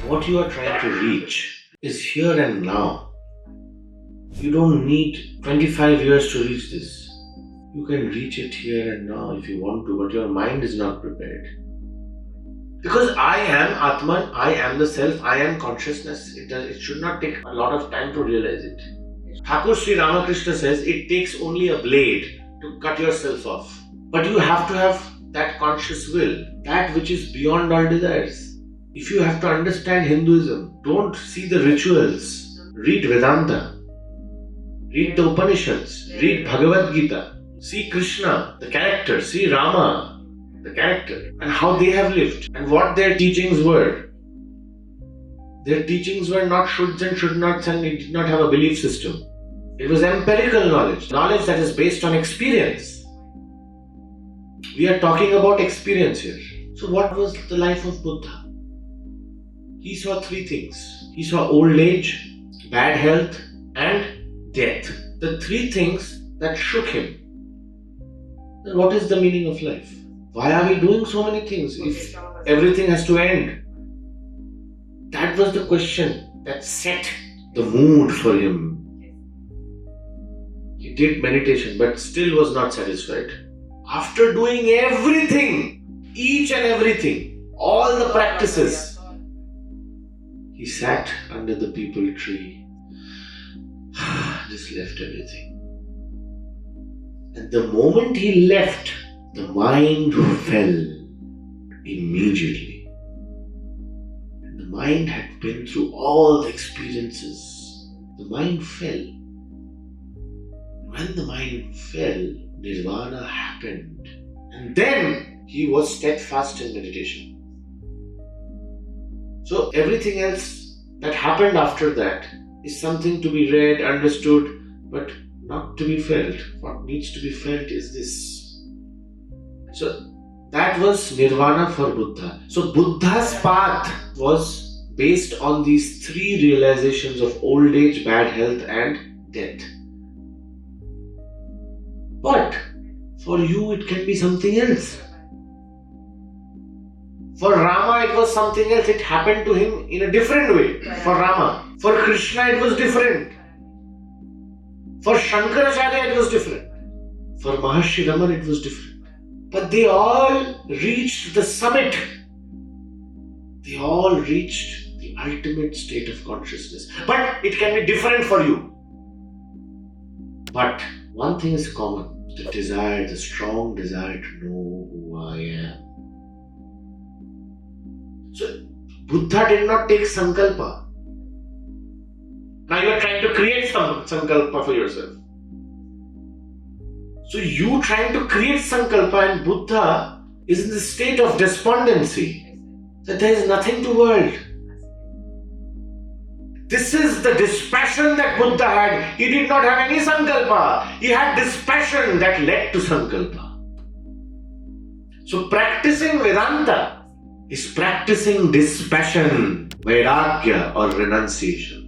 What you are trying to reach is here and now. You don't need 25 years to reach this. You can reach it here and now if you want to, but your mind is not prepared. Because I am Atman, I am the self, I am consciousness. It should not take a lot of time to realize it. Thakur Sri Ramakrishna says it takes only a blade to cut yourself off. But you have to have that conscious will, that which is beyond all desires. If you have to understand Hinduism, don't see the rituals. Read Vedanta. Read the Upanishads. Read Bhagavad Gita. See Krishna, the character. See Rama, the character. And how they have lived. And what their teachings were. Their teachings were not shoulds and should nots, and it did not have a belief system. It was empirical knowledge. Knowledge that is based on experience. We are talking about experience here. So what was the life of Buddha? He saw three things. He saw old age, bad health, and death. The three things that shook him. Then what is the meaning of life? Why are we doing so many things if everything has to end? That was the question that set the mood for him. He did meditation but still was not satisfied. After doing everything, each and everything, all the practices, he sat under the peepal tree, just left everything. And the moment he left, the mind fell immediately. And the mind had been through all the experiences. The mind fell. When the mind fell, Nirvana happened. And then he was steadfast in meditation. So everything else that happened after that is something to be read, understood, but not to be felt. What needs to be felt is this. So that was Nirvana for Buddha. So Buddha's path was based on these three realizations of old age, bad health, and death. But for you it can be something else. For Rama it was something else. It happened to him in a different way. For Rama. For Krishna it was different. For Shankaracharya it was different. For Maharshi Raman it was different. But they all reached the summit. They all reached the ultimate state of consciousness. But it can be different for you. But one thing is common. The desire, the strong desire to know who I am. So, Buddha did not take sankalpa. Now you are trying to create some sankalpa for yourself. So you trying to create sankalpa, and Buddha is in the state of despondency. That there is nothing to world. This is the dispassion that Buddha had. He did not have any sankalpa. He had dispassion that led to sankalpa. So practicing Vedanta is practicing dispassion, vairagya or renunciation.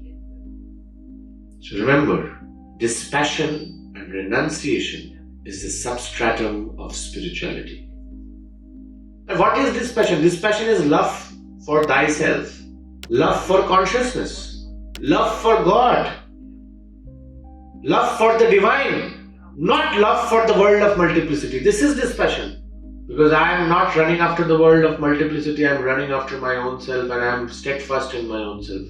So remember, dispassion and renunciation is the substratum of spirituality. And what is dispassion? Dispassion is love for thyself, love for consciousness, love for God, love for the divine, not love for the world of multiplicity. This is dispassion. Because I am not running after the world of multiplicity, I am running after my own self and I am steadfast in my own self.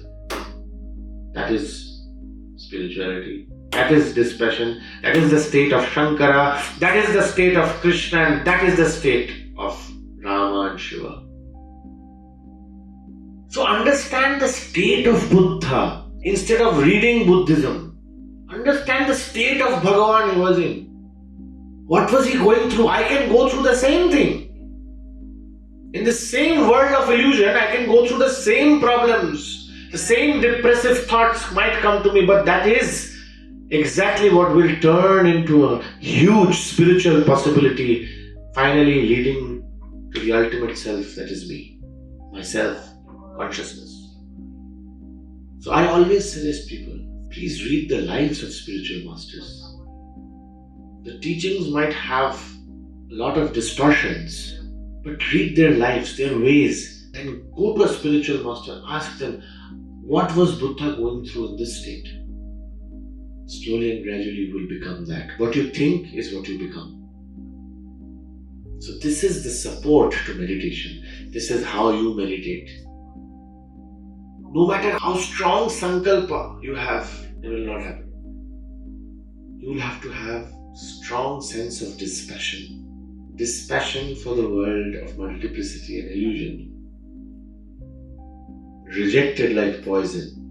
That is spirituality. That is dispassion. That is the state of Shankara. That is the state of Krishna, and that is the state of Rama and Shiva. So understand the state of Buddha instead of reading Buddhism. Understand the state of Bhagavan he was in. What was he going through? I can go through the same thing. In the same world of illusion, I can go through the same problems. The same depressive thoughts might come to me, but that is exactly what will turn into a huge spiritual possibility, finally leading to the ultimate self that is me, myself, consciousness. So I always suggest people, please read the lives of spiritual masters. The teachings might have a lot of distortions, but read their lives, their ways. and go to a spiritual master. Ask them, what was Buddha going through in this state? Slowly and gradually you will become that. What you think is what you become. So this is the support to meditation. This is how you meditate. No matter how strong sankalpa you have, it will not happen. You will have to have strong sense of dispassion. Dispassion for the world of multiplicity and illusion. Rejected like poison.